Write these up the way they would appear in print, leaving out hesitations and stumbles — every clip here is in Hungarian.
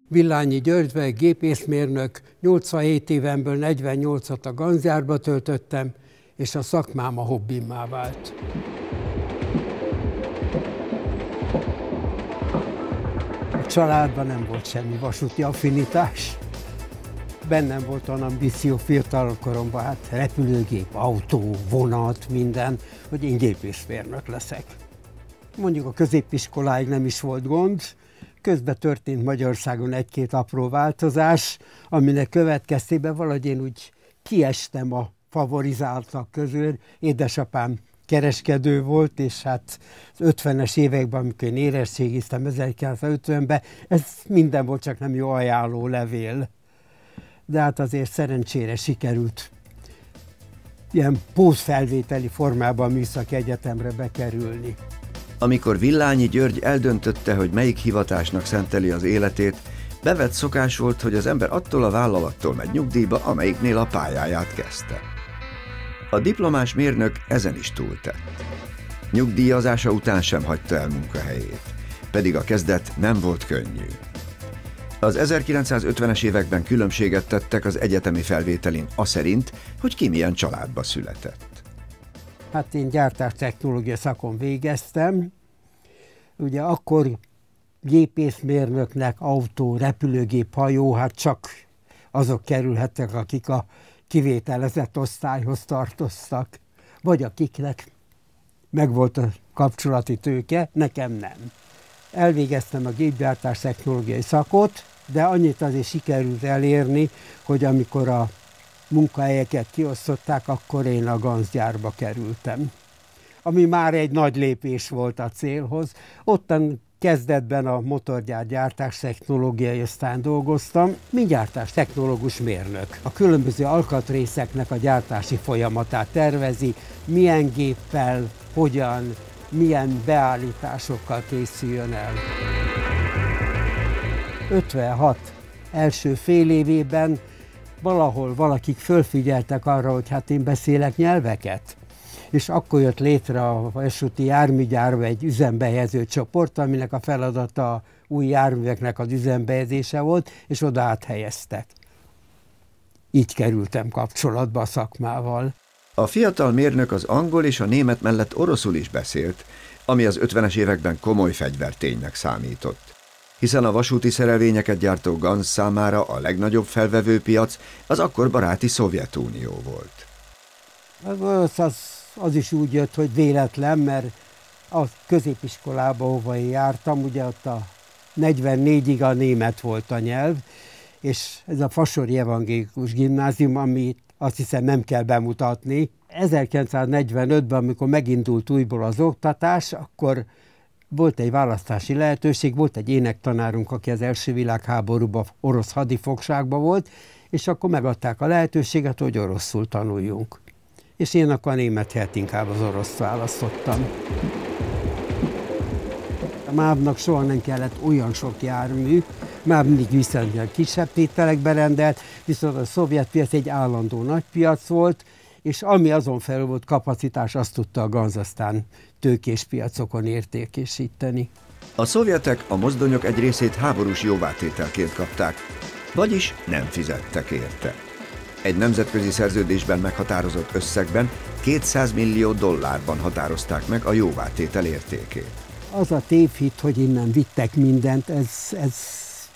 Villányi György, gépészmérnök, 87 évemből 48-at a Ganzjárba töltöttem, és a szakmám a hobbimmá vált. A családban nem volt semmi vasúti affinitás. Bennem volt olyan ambíció fiatal koromban, hát repülőgép, autó, vonat, minden, hogy én gépészmérnök leszek. Mondjuk a középiskoláig nem is volt gond, közben történt Magyarországon egy-két apró változás, aminek következtében valahogy én úgy kiestem a favorizáltak közül. Édesapám kereskedő volt, és hát az 50-es években, amikor én érettségiztem 1950-ben, ez minden volt, csak nem jó ajánló levél. De hát azért szerencsére sikerült ilyen pótfelvételi formában a Műszaki Egyetemre bekerülni. Amikor Villányi György eldöntötte, hogy melyik hivatásnak szenteli az életét, bevett szokás volt, hogy az ember attól a vállalattól megy nyugdíjba, amelyiknél a pályáját kezdte. A diplomás mérnök ezen is túltett. Nyugdíjazása után sem hagyta el munkahelyét, pedig a kezdet nem volt könnyű. Az 1950-es években különbséget tettek az egyetemi felvételin aszerint, hogy ki milyen családba született. Hát én gyártástechnológia szakon végeztem. Ugye akkor gépészmérnöknek autó, repülőgép, hajó, hát csak azok kerülhettek, akik a kivételezett osztályhoz tartoztak, vagy akiknek megvolt a kapcsolati tőke, nekem nem. Elvégeztem a gépgyártástechnológiai szakot, de annyit azért sikerült elérni, hogy amikor a munkahelyeket kiosztották, akkor én a Ganzjárba kerültem. Ami már egy nagy lépés volt a célhoz. Ottan kezdetben a motorgyár gyártástechnológiai osztályon dolgoztam, mint gyártástechnológus mérnök. A különböző alkatrészeknek a gyártási folyamatát tervezi, milyen géppel, hogyan, milyen beállításokkal készüljön el. 56 első fél évében valahol valakik fölfigyeltek arra, hogy hát én beszélek nyelveket. És akkor jött létre a vasúti járműgyárba egy üzembehelyező csoport, aminek a feladata a új járműveknek az üzembehelyezése volt, és oda áthelyeztek. Így kerültem kapcsolatba a szakmával. A fiatal mérnök az angol és a német mellett oroszul is beszélt, ami az 50-es években komoly fegyverténynek számított. Hiszen a vasúti szerelvényeket gyártó Ganz számára a legnagyobb felvevő piac az akkor baráti Szovjetunió volt. Az is úgy jött, hogy véletlen, mert a középiskolába, hova én jártam, ugye ott a 44-ig a német volt a nyelv, és ez a Fasori Evangélikus Gimnázium, amit azt hiszem nem kell bemutatni. 1945-ben, amikor megindult újból az oktatás, akkor volt egy választási lehetőség, volt egy énektanárunk, aki az első világháborúban orosz hadifogságban volt, és akkor megadták a lehetőséget, hogy oroszul tanuljunk. És én akkor a német helyett inkább az oroszt választottam. A MÁV-nak soha nem kellett olyan sok jármű, már mindig viszonylag kisebb tételekben rendelt, viszont a szovjet piac egy állandó nagy piac volt, és ami azon felül volt kapacitás, azt tudta a Ganz aztán tőkés piacokon értékesíteni. A szovjetek a mozdonyok egy részét háborús jóvátételként kapták, vagyis nem fizettek érte. Egy nemzetközi szerződésben meghatározott összegben, $200 millió határozták meg a jóvátétel értékét. Az a tévhit, hogy innen vittek mindent, ez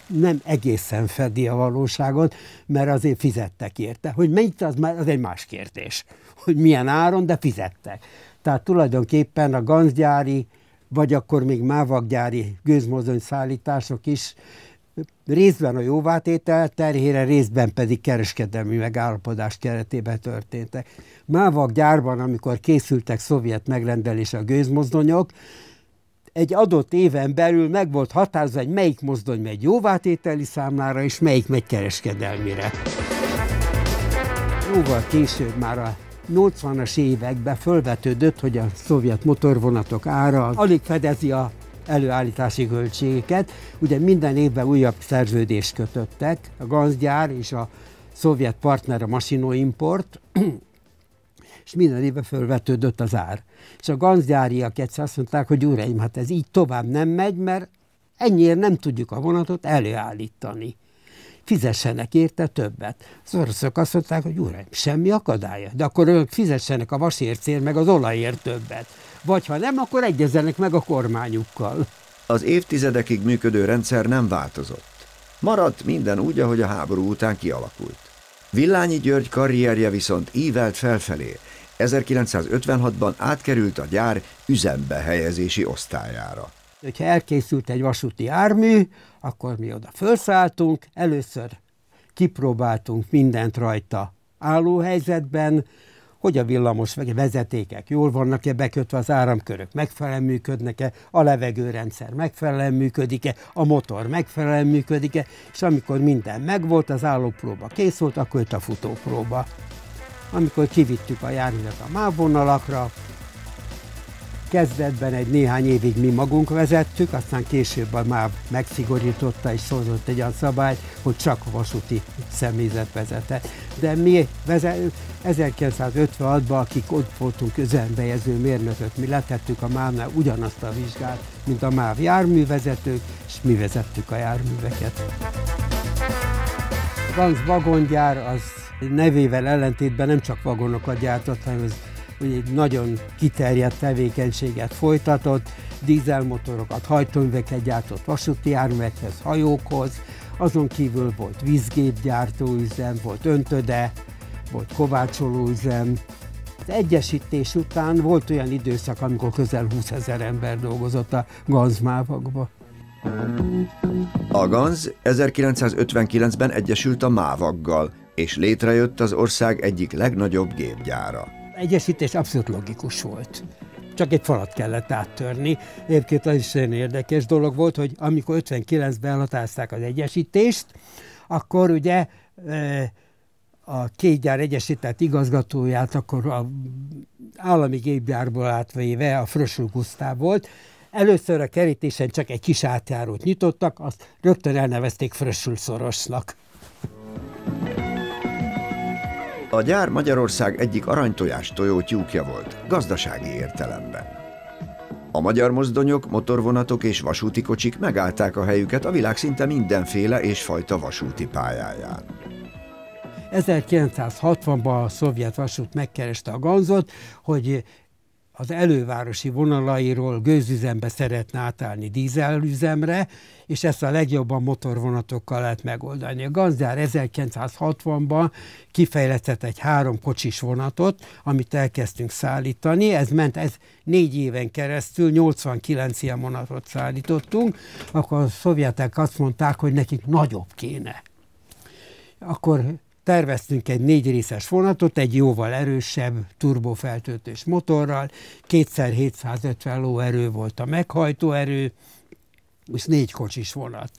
nem egészen fedi a valóságot, mert azért fizettek érte. Hogy mennyit, az egy más kérdés, hogy milyen áron, de fizettek. Tehát tulajdonképpen a ganzgyári, vagy akkor még mávaggyári gőzmozdony szállítások is részben a jóvátétel terhére, részben pedig kereskedelmi megállapodás keretében történtek. Mávaggyárban, amikor készültek szovjet megrendelésre a gőzmozdonyok, egy adott éven belül meg volt határozva, hogy melyik mozdony megy jóvátételi számlára, és melyik megy kereskedelmire. Jóval később, már a 80-as években fölvetődött, hogy a szovjet motorvonatok ára alig fedezi a előállítási költségeket. Ugye minden évben újabb szerződést kötöttek, a Ganzgyár és a szovjet partner a Masino-Import, és minden évben fölvetődött az ár. És a ganzgyáriak egyszer azt mondták, hogy uraim, hát ez így tovább nem megy, mert ennyiért nem tudjuk a vonatot előállítani. Fizessenek érte többet. Az oroszok azt mondták, hogy uraim, semmi akadálya, de akkor ők fizessenek a vasércért meg az olajért többet. Vagy ha nem, akkor egyezzenek meg a kormányukkal. Az évtizedekig működő rendszer nem változott. Maradt minden úgy, ahogy a háború után kialakult. Villányi György karrierje viszont ívelt felfelé. 1956-ban átkerült a gyár üzembe helyezési osztályára. Ha elkészült egy vasúti jármű, akkor mi oda felszálltunk, először kipróbáltunk mindent rajta állóhelyzetben, hogy a villamos vezetékek jól vannak-e bekötve, az áramkörök megfelelően működnek-e, a levegőrendszer megfelelően működik-e, a motor megfelelően működik-e, és amikor minden megvolt, az állópróba kész volt, akkor jött a futópróba. Amikor kivittük a járművet a mávvonalakra, kezdetben egy néhány évig mi magunk vezettük, aztán később a MÁV megszigorította és hozott egy olyan szabályt, hogy csak vasúti személyzet vezetett. De mi 1956-ban, akik ott voltunk üzembehelyező mérnökök, mi letettük a MÁV-nál ugyanazt a vizsgát, mint a MÁV járművezetők, és mi vezettük a járműveket. A Ganz vagongyár az nevével ellentétben nem csak vagonokat gyártott, hanem ez egy nagyon kiterjedt tevékenységet folytatott, dízelmotorokat, hajtóműveket gyártott vasúti járművekhez, hajókhoz, azon kívül volt vízgépgyártóüzem, volt öntöde, volt kovácsolóüzem. Az egyesítés után volt olyan időszak, amikor közel 20 000 ember dolgozott a Ganz mávakba. A Ganz 1959-ben egyesült a mávaggal, és létrejött az ország egyik legnagyobb gépgyára. Egyesítés abszolút logikus volt. Csak egy falat kellett áttörni. Egyébként az is nagyon érdekes dolog volt, hogy amikor 59-ben elhatározták az egyesítést, akkor ugye a két gyár egyesített igazgatóját akkor az állami gépgyárból átvéve a Frösl Gusztáv volt. Először a kerítésen csak egy kis átjárót nyitottak, azt rögtön elnevezték Frösl szorosnak. A gyár Magyarország egyik aranytojás tojó tyúkja volt, gazdasági értelemben. A magyar mozdonyok, motorvonatok és vasúti kocsik megállták a helyüket a világ szinte mindenféle és fajta vasúti pályáján. 1960-ban a szovjet vasút megkereste a Ganzot, hogy az elővárosi vonalairól gőzüzembe szeretne átállni dízelüzemre, és ezt a legjobban motorvonatokkal lehet megoldani. A Ganz gyár 1960-ban kifejlesztett egy 3 kocsis vonatot, amit elkezdtünk szállítani. Ez 4 éven keresztül, 89 ilyen vonatot szállítottunk, akkor a szovjetek azt mondták, hogy nekik nagyobb kéne. Akkor terveztünk egy 4 részes vonatot, egy jóval erősebb turbofeltöltős motorral, 2x750 lóerő volt a meghajtóerő, és 4 kocsis vonat.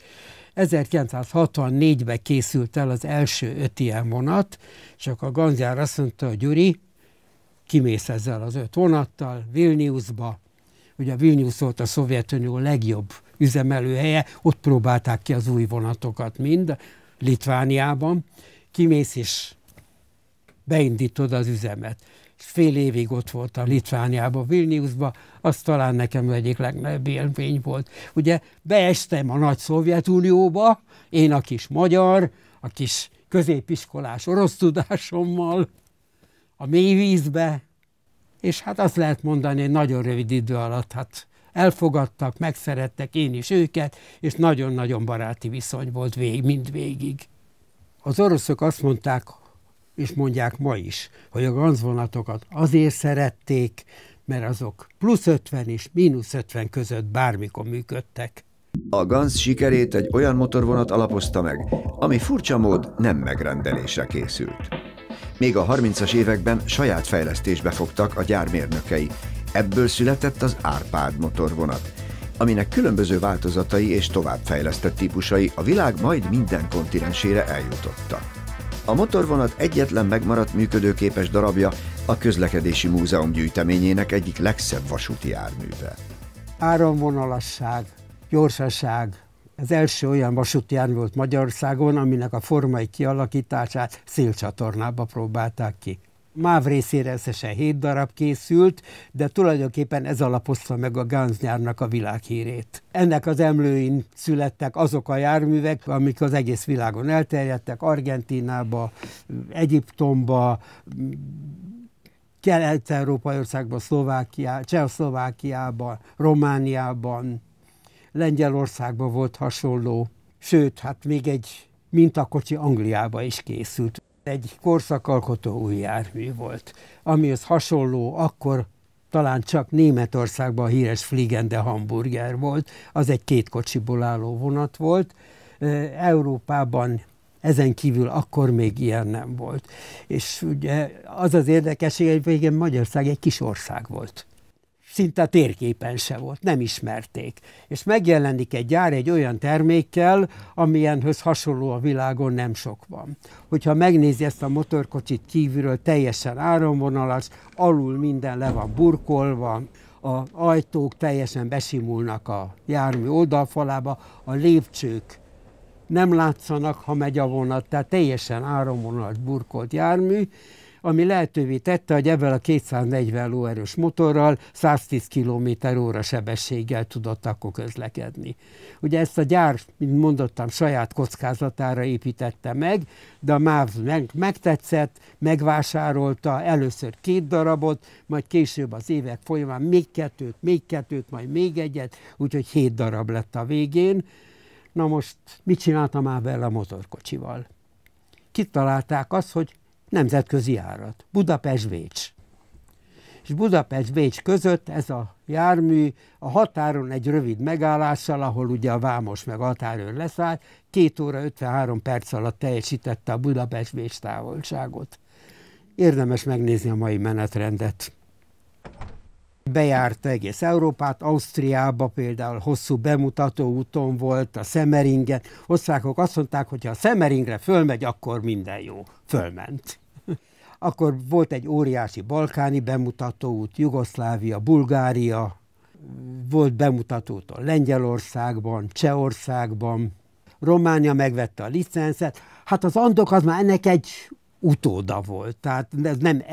1964-ben készült el az első 5 ilyen vonat, és akkor a Ganz gyár azt mondta, hogy Gyuri, kimész ezzel az 5 vonattal Vilniusba. Ugye a Vilnius volt a Szovjetunió legjobb üzemelőhelye, ott próbálták ki az új vonatokat mind, Litvániában. Kimész és beindítod az üzemet. És fél évig ott voltam Litvániában, Vilniusban, az talán nekem egyik legnagyobb élmény volt. Ugye beestem a nagy Szovjetunióba, én a kis magyar, a kis középiskolás orosz tudásommal, a mélyvízbe, és hát azt lehet mondani, hogy nagyon rövid idő alatt hát elfogadtak, megszerettek én is őket, és nagyon-nagyon baráti viszony volt mindvégig. Az oroszok azt mondták, és mondják ma is, hogy a Ganz vonatokat azért szerették, mert azok +50 és -50 között bármikor működtek. A Ganz sikerét egy olyan motorvonat alapozta meg, ami furcsa mód nem megrendelésre készült. Még a 30-as években saját fejlesztésbe fogtak a gyár mérnökei. Ebből született az Árpád motorvonat, aminek különböző változatai és továbbfejlesztett típusai a világ majd minden kontinensére eljutottak. A motorvonat egyetlen megmaradt működőképes darabja a Közlekedési Múzeum gyűjteményének egyik legszebb vasúti járműve. Áramvonalasság, gyorsaság. Az első olyan vasúti jármű volt Magyarországon, aminek a formai kialakítását szélcsatornába próbálták ki. MÁV részére összesen 7 darab készült, de tulajdonképpen ez alapozta meg a Ganz-gyárnak a világhírét. Ennek az emlőin születtek azok a járművek, amik az egész világon elterjedtek, Argentínába, Egyiptomba, Kelet-európai országban, Csehszlovákiában, Romániában, Lengyelországban volt hasonló, sőt, hát még egy mintakocsi Angliába is készült. Egy korszakalkotó új jármű volt, amihez hasonló akkor talán csak Németországban a híres Fliegende Hamburger volt, az egy 2 kocsiból álló vonat volt. Európában ezen kívül akkor még ilyen nem volt. És ugye az az érdekesség, hogy végén Magyarország egy kis ország volt. Szinte a térképen se volt, nem ismerték. És megjelenik egy gyár egy olyan termékkel, amilyenhöz hasonló a világon nem sok van. Hogyha megnézi ezt a motorkocsit kívülről, teljesen áramvonalas, alul minden le van burkolva, az ajtók teljesen besimulnak a jármű oldalfalába, a lépcsők nem látszanak, ha megy a vonat, tehát teljesen áramvonalas burkolt jármű, ami lehetővé tette, hogy ebben a 240 lóerős motorral 110 km/h sebességgel tudott akkor közlekedni. Ugye ezt a gyár, mint mondottam, saját kockázatára építette meg, de a MÁV megtetszett, megvásárolta először 2 darabot, majd később az évek folyamán még 2-t, majd még 1-et, úgyhogy 7 darab lett a végén. Na most mit csináltam már vele a motorkocsival? Kitalálták azt, hogy nemzetközi járat, Budapest-Bécs. És Budapest-Bécs között ez a jármű a határon egy rövid megállással, ahol ugye a vámos meg határőr leszáll, 2 óra 53 perc alatt teljesítette a Budapest-Bécs távolságot. Érdemes megnézni a mai menetrendet. Bejárta egész Európát, Ausztriába például hosszú bemutató úton volt, a Semmeringen. Osztrákok azt mondták, hogy ha a Semmeringre fölmegy, akkor minden jó. Fölment. Akkor volt egy óriási balkáni bemutatóút, Jugoszlávia, Bulgária, volt bemutatóúton Lengyelországban, Csehországban, Románia megvette a licenszet. Hát az Andok az már ennek egy utóda volt. Tehát ez nem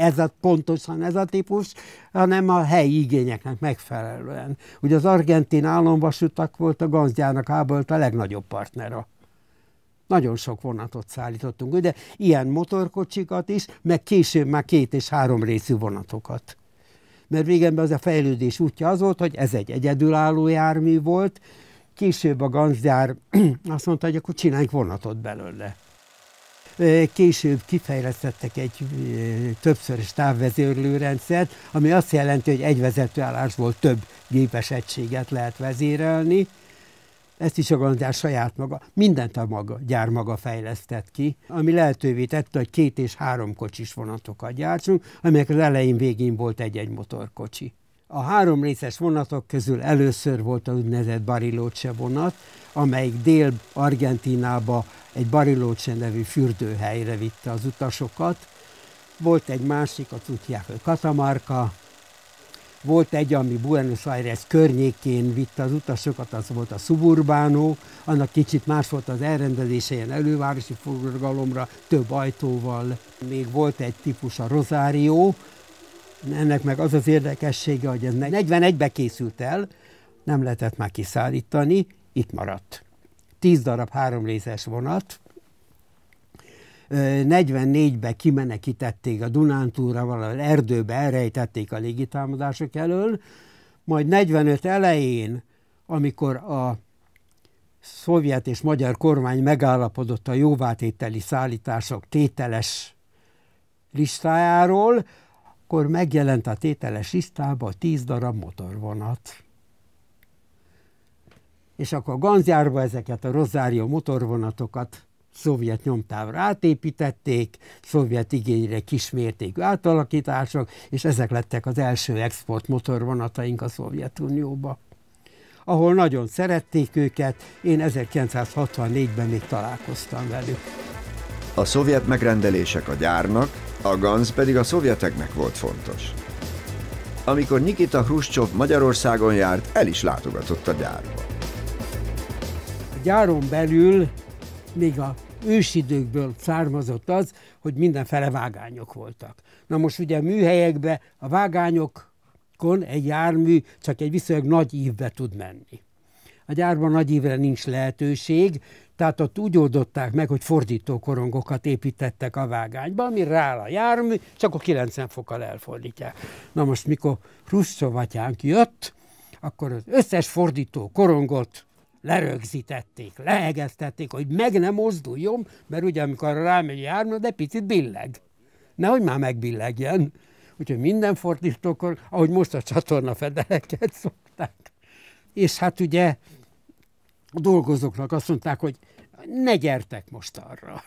pontosan ez a típus, hanem a helyi igényeknek megfelelően. Ugye az argentin államvasutak volt a Ganz-gyárnak a legnagyobb partnera. Nagyon sok vonatot szállítottunk, ugye ilyen motorkocsikat is, meg később már 2 és 3 részű vonatokat. Mert régenben az a fejlődés útja az volt, hogy ez egy egyedülálló jármű volt, később a Ganz-gyár azt mondta, hogy akkor csináljunk vonatot belőle. Később kifejlesztettek egy többszörös távvezérlőrendszert, ami azt jelenti, hogy egy vezetőállásból több gépes egységet lehet vezérelni. Ezt is a Ganz-gyár saját maga, mindent a gyár maga fejlesztett ki, ami lehetővé tette, hogy 2 és 3 kocsis vonatokat gyártsunk, amelyek az elején végén volt egy motorkocsi. A 3 részes vonatok közül először volt az úgynevezett Bariloche vonat, amelyik Dél-Argentínába egy Bariloche nevű fürdőhelyre vitte az utasokat. Volt egy másik, azt tudják, hogy Catamarca. Volt egy, ami Buenos Aires környékén vitte az utasokat, az volt a Suburbano, annak kicsit más volt az elrendezése, ilyen elővárosi forgalomra, több ajtóval. Még volt egy típus, a Rosario, ennek meg az az érdekessége, hogy ez 41-ben készült el, nem lehetett már kiszállítani, itt maradt. 10 darab 3 részes vonat, 44-ben kimenekítették a Dunántúlra, valahol erdőbe elrejtették a légitámadások elől, majd 45 elején, amikor a szovjet és magyar kormány megállapodott a jóvátételi szállítások tételes listájáról, akkor megjelent a tételes listában 10 darab motorvonat. És akkor a Ganz-gyárba ezeket a Rosario motorvonatokat szovjet nyomtávra átépítették, szovjet igényre kismértékű átalakítások, és ezek lettek az első export motorvonataink a Szovjetunióba, ahol nagyon szerették őket, én 1964-ben még találkoztam velük. A szovjet megrendelések a gyárnak, a Ganz pedig a szovjeteknek volt fontos. Amikor Nikita Hruscsov Magyarországon járt, el is látogatott a gyárba. A gyáron belül még a ősidőkből származott az, hogy mindenfele vágányok voltak. Na most ugye a műhelyekben a vágányokon egy jármű csak egy viszonylag nagy ívbe tud menni. A gyárban nagy ívre nincs lehetőség, tehát ott úgy oldották meg, hogy fordítókorongokat építettek a vágányba, ami rááll a jármű, csak a 90 fokkal elfordítják. Na most, mikor Hruscsov atyánk jött, akkor az összes fordítókorongot lerögzítették, lehegeztették, hogy meg nem mozduljon, mert ugye amikor rámegy a jármű, de picit billeg. Nehogy már megbillegjen. Úgyhogy minden fordítókorong, ahogy most a csatornafedeleket szokták. És hát ugye a dolgozóknak azt mondták, hogy ne gyertek most arra.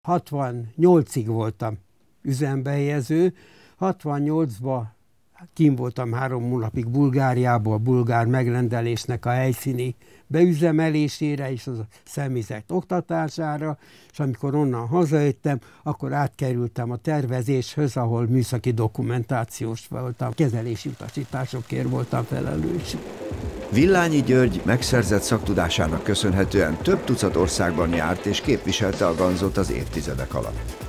68-ig voltam üzembehelyező, 68-ban kim voltam 3 hónapig Bulgáriából, a bulgár megrendelésnek a helyszíni beüzemelésére és az a személyzet oktatására, és amikor onnan hazajöttem, akkor átkerültem a tervezéshöz, ahol műszaki dokumentációs voltam, kezelési utasításokért voltam felelős. Villányi György megszerzett szaktudásának köszönhetően több tucat országban járt és képviselte a Ganzot az évtizedek alatt.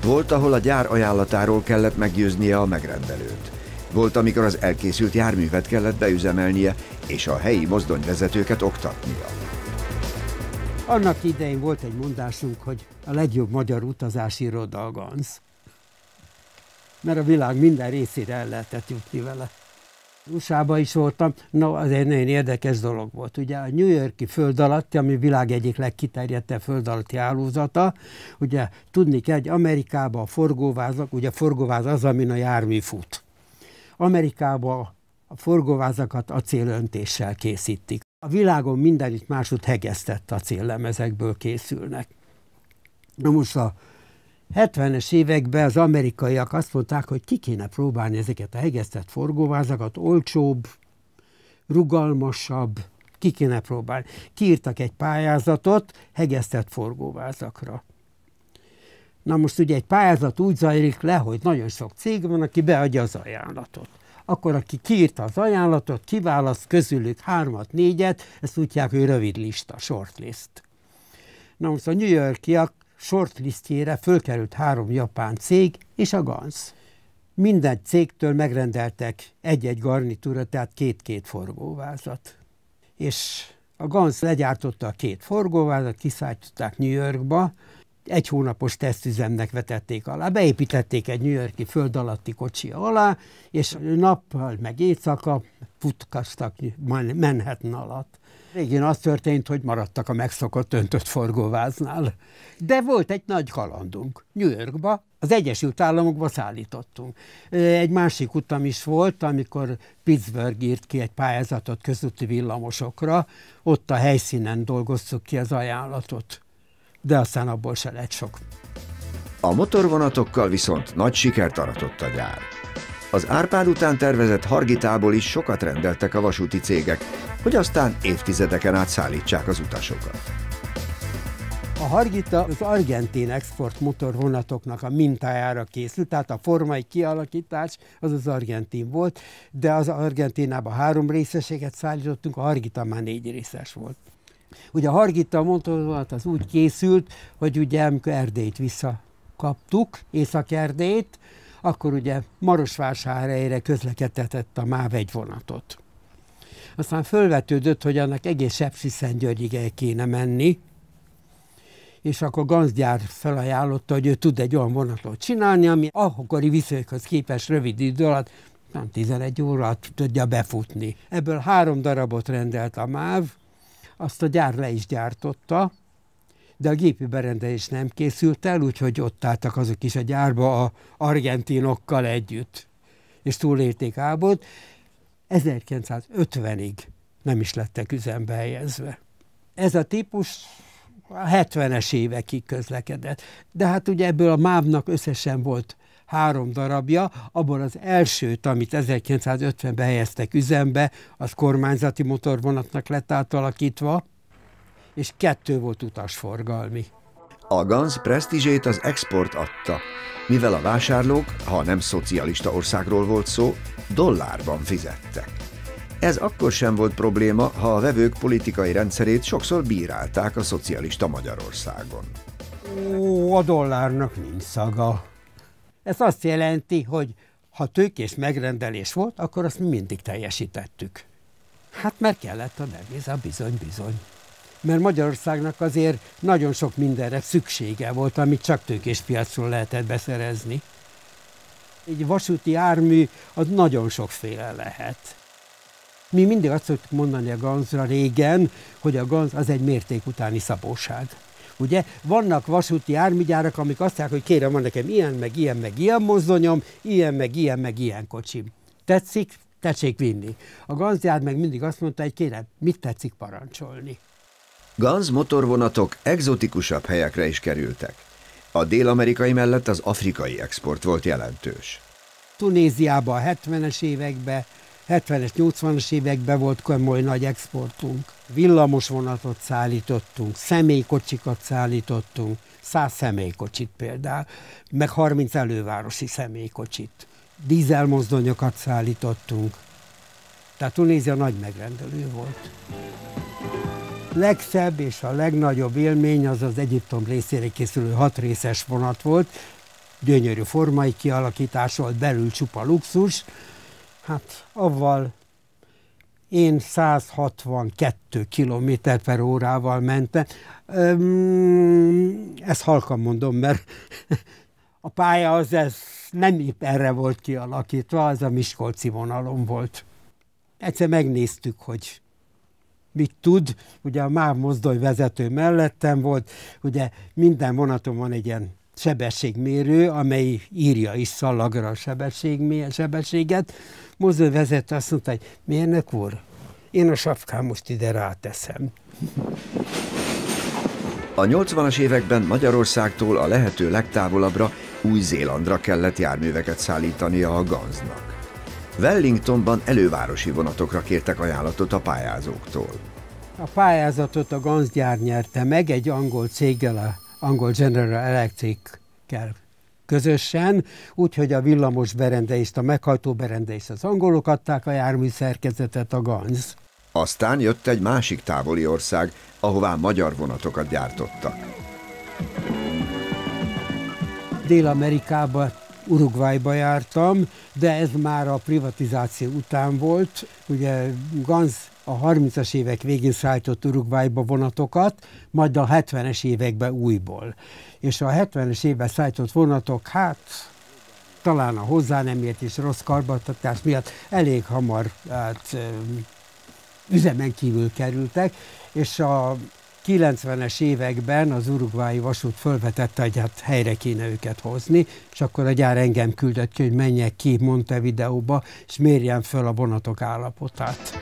Volt, ahol a gyár ajánlatáról kellett meggyőznie a megrendelőt. Volt, amikor az elkészült járművet kellett beüzemelnie, és a helyi mozdonyvezetőket oktatnia. Annak idején volt egy mondásunk, hogy a legjobb magyar utazási iroda a Ganz. Mert a világ minden részére el lehetett jutni vele. USA-ban is voltam, az egy nagyon érdekes dolog volt. Ugye a New York-i föld alatti, ami világ egyik legkiterjedtebb föld alatti hálózata, ugye tudni kell, hogy Amerikában a forgóvázak, ugye a forgóváz az, amin a jármű fut. Amerikában a forgóvázakat acélöntéssel készítik. A világon mindenütt máshogy hegesztett acéllemezekből készülnek. Na most a 70-es években az amerikaiak azt mondták, hogy ki kéne próbálni ezeket a hegesztett forgóvázakat, olcsóbb, rugalmasabb, ki kéne próbálni. Kiírtak egy pályázatot hegesztett forgóvázakra. Na most ugye egy pályázat úgy zajlik le, hogy nagyon sok cég van, aki beadja az ajánlatot. Akkor aki kiírta az ajánlatot, kiválaszt közülük 3-4-et, ezt tudják, hogy rövid lista, shortlist. Na most a New Yorkiak shortlistjére fölkerült 3 japán cég és a Ganz. Minden cégtől megrendeltek egy-egy garnitúra, tehát 2-2 forgóvázat. És a Ganz legyártotta a 2 forgóvázat, kiszállították New Yorkba, 1 hónapos tesztüzemnek vetették alá, beépítették egy New York-i föld alatti kocsi alá, és nappal meg éjszaka futkasztak Manhattan alatt. Végén az történt, hogy maradtak a megszokott öntött forgóváznál. De volt egy nagy kalandunk. New Yorkba, az Egyesült Államokba szállítottunk. Egy másik utam is volt, amikor Pittsburgh írt ki egy pályázatot közúti villamosokra, ott a helyszínen dolgoztuk ki az ajánlatot. De aztán abból se lett sok. A motorvonatokkal viszont nagy sikert aratott a gyár. Az Árpád után tervezett Hargitából is sokat rendeltek a vasúti cégek, hogy aztán évtizedeken át szállítsák az utasokat. A Hargita az argentin export motorvonatoknak a mintájára készült, tehát a formai kialakítás az argentin volt, de az Argentinában 3 részeséget szállítottunk, a Hargita már 4 részes volt. Ugye a Hargita motorvonat az úgy készült, hogy ugye amikor Erdélyt visszakaptuk, Észak-Erdélyt, akkor ugye Marosvásárhelyre közlekedtetett a MÁV egy vonatot. Aztán fölvetődött, hogy annak egész Sepsiszentgyörgyig el kéne menni, és akkor Ganz gyár felajánlotta, hogy ő tud egy olyan vonatot csinálni, ami akkori viszonyokhoz képest rövid idő alatt, nem 11 óra alatt tudja befutni. Ebből 3 darabot rendelt a MÁV, azt a gyár le is gyártotta, de a gépi berendezés nem készült el, úgyhogy ott álltak azok is a gyárba a argentinokkal együtt, és túlélték háborút. 1950-ig nem is lettek üzembe helyezve. Ez a típus a 70-es évekig közlekedett, de hát ugye ebből a MÁV-nak összesen volt 3 darabja, abból az elsőt, amit 1950-ben helyeztek üzembe, az kormányzati motorvonatnak lett átalakítva, és 2 volt utasforgalmi. A Ganz presztízsét az export adta, mivel a vásárlók, ha nem szocialista országról volt szó, dollárban fizettek. Ez akkor sem volt probléma, ha a vevők politikai rendszerét sokszor bírálták a szocialista Magyarországon. A dollárnak nincs szaga. Ez azt jelenti, hogy ha tőkés megrendelés volt, akkor azt mi mindig teljesítettük. Hát mert kellett a deviza, bizony. Mert Magyarországnak azért nagyon sok mindenre szüksége volt, amit csak tőkés piacról lehetett beszerezni. Egy vasúti jármű az nagyon sokféle lehet. Mi mindig azt szoktuk mondani a Ganzra régen, hogy a Ganz az egy mérték utáni szabóság. Ugye vannak vasúti járműgyárak, amik azt mondják, hogy kérem, van nekem ilyen, meg ilyen mozdonyom, ilyen, meg ilyen kocsim. Tetszik? Tessék vinni. A Ganz gyár meg mindig azt mondta, hogy kérem, mit tetszik parancsolni. Ganz motorvonatok egzotikusabb helyekre is kerültek. A dél-amerikai mellett az afrikai export volt jelentős. Tunéziában a 70-es években, 70-es, 80-as években volt komoly nagy exportunk. Villamos vonatot szállítottunk, személykocsikat szállítottunk, 100 személykocsit például, meg 30 elővárosi személykocsit. Dízelmozdonyokat szállítottunk. Tehát Tunézia nagy megrendelő volt. Legszebb és a legnagyobb élmény az az Egyiptom részére készülő 6 részes vonat volt. Gyönyörű formai kialakítás volt, belül csupa luxus. Hát avval én 162 km/órával mentem. Ezt halkan mondom, mert a pálya az nem épp erre volt kialakítva, az a miskolci vonalon volt. Egyszer megnéztük, hogy mit tud. Ugye a MÁV mozdonyvezető mellettem volt, ugye minden vonaton van egy ilyen sebességmérő, amely írja is szalagra a sebességet. Mozdonyvezető azt mondta, hogy mérnök úr, én a sapkám most ide ráteszem. A 80-as években Magyarországtól a lehető legtávolabbra, Új-Zélandra kellett járműveket szállítania a Ganznak. Wellingtonban elővárosi vonatokra kértek ajánlatot a pályázóktól. A pályázatot a Ganz gyár nyerte meg egy angol céggel, a angol General Electric-kel közösen, úgyhogy a villamos berendezést, a meghajtó berendezést az angolok adták, a jármű szerkezetet a Ganz. Aztán jött egy másik távoli ország, ahová magyar vonatokat gyártottak. Dél-Amerikába, Uruguayba jártam, de ez már a privatizáció után volt. Ugye Ganz a 30-as évek végén szállított Uruguayba vonatokat, majd a 70-es években újból. És a 70-es évben szállított vonatok, hát talán a hozzá nem ért és rossz karbantartás miatt elég hamar üzemen kívül kerültek, és a 90-es években az uruguayi vasút fölvetette, hogy hát helyre kéne őket hozni, és akkor a gyár engem küldött ki, hogy menjek ki Montevideóba, és mérjem föl a vonatok állapotát.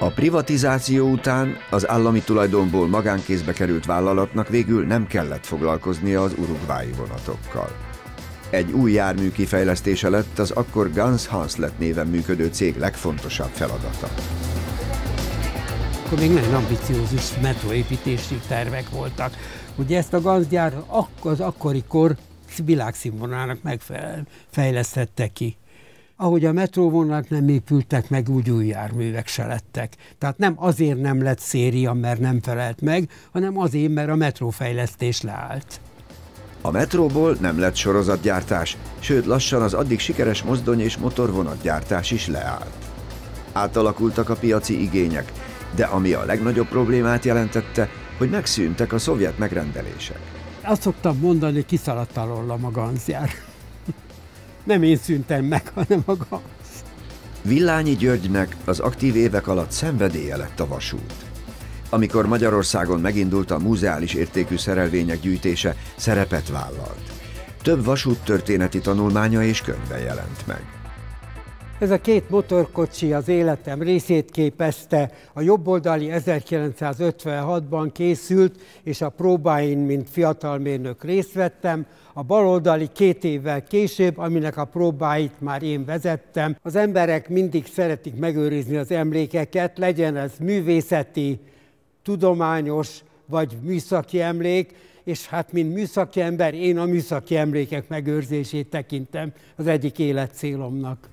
A privatizáció után az állami tulajdonból magánkézbe került vállalatnak végül nem kellett foglalkoznia az uruguayi vonatokkal. Egy új jármű kifejlesztése lett az akkor Ganz Hanslet néven működő cég legfontosabb feladata. Akkor még nagyon ambiciózus metróépítési tervek voltak. Ugye ezt a Ganz gyár az akkori kor világszínvonalának megfejlesztette ki. Ahogy a metróvonalak nem épültek meg, úgy új járművek se lettek. Tehát nem azért nem lett széria, mert nem felelt meg, hanem azért, mert a metrófejlesztés leállt. A metróból nem lett sorozatgyártás, sőt lassan az addig sikeres mozdony- és motorvonatgyártás is leállt. Átalakultak a piaci igények, de ami a legnagyobb problémát jelentette, hogy megszűntek a szovjet megrendelések. Azt szoktam mondani, hogy kiszaladt alólam a Ganz gyár. Nem én szűntem meg, hanem a Ganz. Villányi Györgynek az aktív évek alatt szenvedélye lett a vasút. Amikor Magyarországon megindult a múzeális értékű szerelvények gyűjtése, szerepet vállalt. Több vasúttörténeti tanulmánya és könyve jelent meg. Ez a két motorkocsi az életem részét képezte. A jobboldali 1956-ban készült, és a próbáin, mint fiatalmérnök részt vettem. A baloldali 2 évvel később, aminek a próbáit már én vezettem. Az emberek mindig szeretik megőrizni az emlékeket, legyen ez művészeti, tudományos vagy műszaki emlék, és hát mint műszaki ember én a műszaki emlékek megőrzését tekintem az egyik életcélomnak.